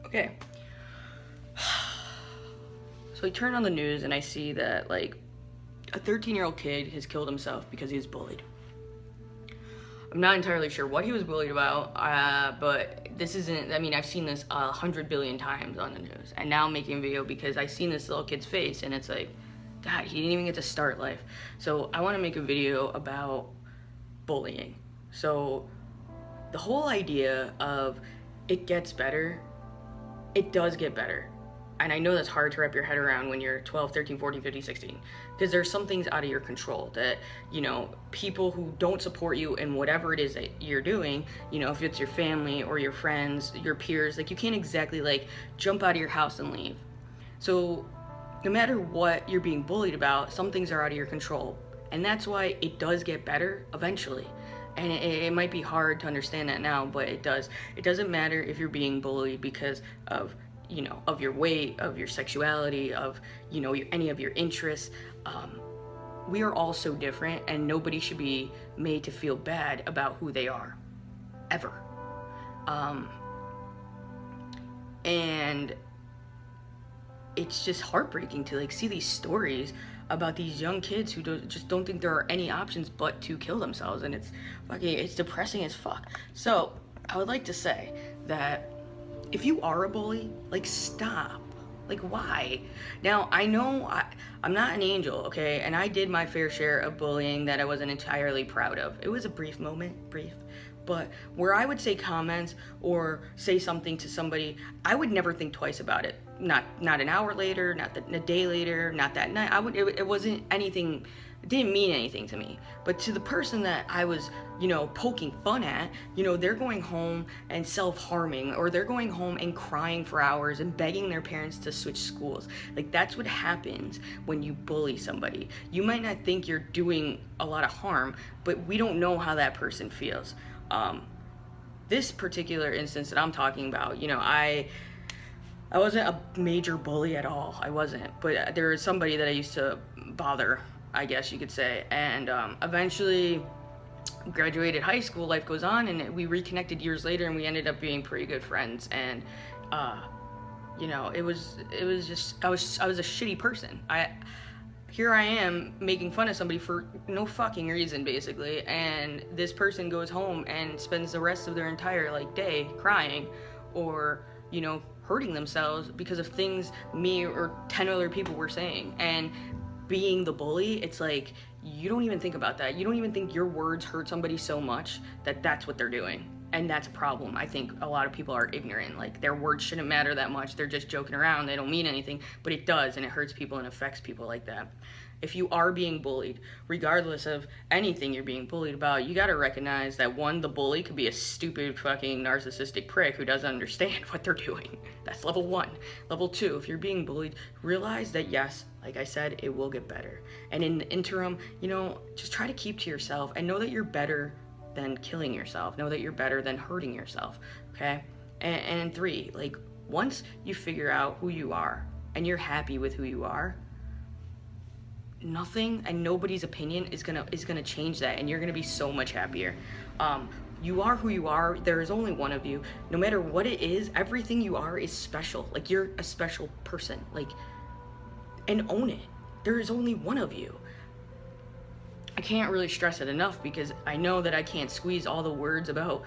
Okay. So I turn on the news and I see that, like, a 13-year-old kid has killed himself because he was bullied. I'm not entirely sure what he was bullied about, but this isn't, I mean, I've seen this 100 billion times on the news, and now I'm making a video because I've seen this little kid's face, and it's like, God, he didn't even get to start life. So I want to make a video about bullying. So the whole idea of it gets better, it does get better. And I know that's hard to wrap your head around when you're 12, 13, 14, 15, 16, because there's some things out of your control that, you know, people who don't support you in whatever it is that you're doing, you know, if it's your family or your friends, your peers, like, you can't exactly, like, jump out of your house and leave. So no matter what you're being bullied about, some things are out of your control. And that's why it does get better eventually. And it might be hard to understand that now, but it does. It doesn't matter if you're being bullied because of, you know, of your weight, of your sexuality, of, you know, any of your interests. We are all so different, and nobody should be made to feel bad about who they are, ever. And it's just heartbreaking to, like, see these stories about these young kids who just don't think there are any options but to kill themselves, and it's depressing as fuck. So I would like to say that if you are a bully, like, stop. Like, why? Now, I know I'm not an angel, okay? And I did my fair share of bullying that I wasn't entirely proud of. It was a brief moment, but where I would say comments or say something to somebody, I would never think twice about it. Not an hour later, not a day later, not that night. It wasn't anything. It didn't mean anything to me. But to the person that I was, you know, poking fun at, you know, they're going home and self-harming, or they're going home and crying for hours and begging their parents to switch schools. Like, that's what happens when you bully somebody. You might not think you're doing a lot of harm, but we don't know how that person feels. This particular instance that I'm talking about, you know, I wasn't a major bully at all. I wasn't. But there was somebody that I used to bother, I guess you could say. And eventually graduated high school, life goes on, and we reconnected years later, and we ended up being pretty good friends. And you know, it was just, I was a shitty person. Here I am making fun of somebody for no fucking reason, basically, and this person goes home and spends the rest of their entire, like, day crying, or, you know, hurting themselves because of things me or 10 other people were saying. And being the bully, it's like, you don't even think about that. You don't even think your words hurt somebody so much that that's what they're doing. And that's a problem. I think a lot of people are ignorant. Like, their words shouldn't matter that much. They're just joking around. They don't mean anything, but it does, and it hurts people and affects people like that. If you are being bullied, regardless of anything you're being bullied about, you gotta recognize that, one, the bully could be a stupid fucking narcissistic prick who doesn't understand what they're doing. That's level one. Level two, if you're being bullied, realize that, yes, like I said, it will get better. And in the interim, you know, just try to keep to yourself and know that you're better than killing yourself. Know that you're better than hurting yourself, okay? And three, like, once you figure out who you are and you're happy with who you are, nothing and nobody's opinion is gonna change that, and you're gonna be so much happier. You are who you are. There is only one of you. No matter what it is, everything you are is special. Like, you're a special person. Like, and own it. There is only one of you. I can't really stress it enough, because I know that I can't squeeze all the words about,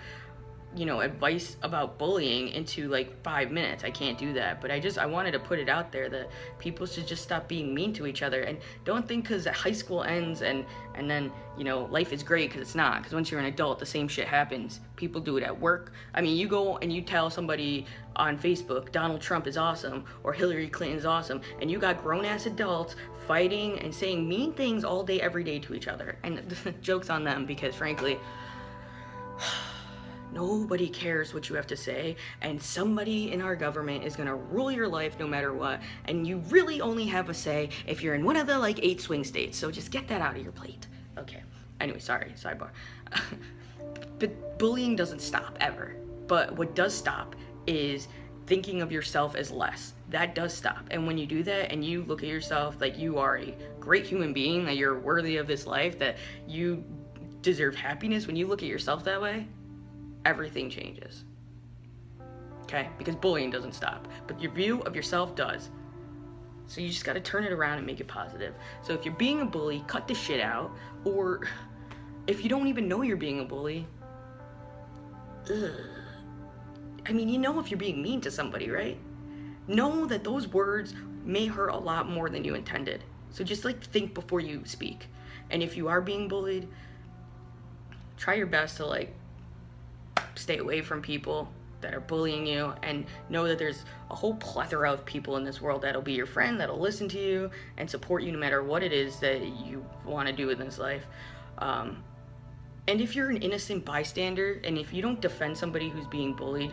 you know, advice about bullying into, like, 5 minutes. I can't do that, but I wanted to put it out there that people should just stop being mean to each other, and don't think because high school ends and then, you know, life is great, because it's not. Because once you're an adult, the same shit happens. People do it at work. I mean, you go and you tell somebody on Facebook Donald Trump is awesome or Hillary Clinton's awesome, and you got grown-ass adults fighting and saying mean things all day, every day to each other. And joke's on them, because frankly, nobody cares what you have to say, and somebody in our government is gonna rule your life no matter what, and you really only have a say if you're in one of the, like, 8 swing states. So just get that out of your plate. Okay, anyway, sorry, sidebar. But bullying doesn't stop, ever. But what does stop is thinking of yourself as less. That does stop. And when you do that and you look at yourself like you are a great human being, that you're worthy of this life, that you deserve happiness, when you look at yourself that way, everything changes. okay? Because bullying doesn't stop, but your view of yourself does. So you just got to turn it around and make it positive. So if you're being a bully, cut the shit out. Or if you don't even know you're being a bully, I mean, you know if you're being mean to somebody, right? Know that those words may hurt a lot more than you intended. So just like think before you speak. And if you are being bullied, try your best to like stay away from people that are bullying you, and know that there's a whole plethora of people in this world that'll be your friend, that'll listen to you and support you no matter what it is that you want to do in this life. And if you're an innocent bystander, and if you don't defend somebody who's being bullied,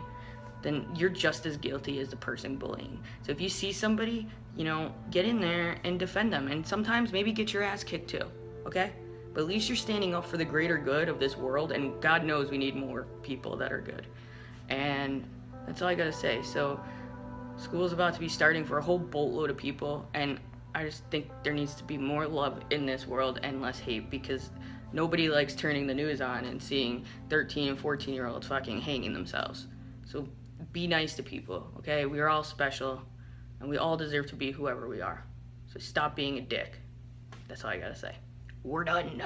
then you're just as guilty as the person bullying. So if you see somebody, you know, get in there and defend them, and sometimes maybe get your ass kicked too, okay? But at least you're standing up for the greater good of this world, and God knows we need more people that are good. And that's all I gotta say. So school's about to be starting for a whole boatload of people, and I just think there needs to be more love in this world and less hate, because nobody likes turning the news on and seeing 13 and 14-year-olds fucking hanging themselves. So be nice to people, okay? We are all special, and we all deserve to be whoever we are. So stop being a dick. That's all I gotta say. We're done.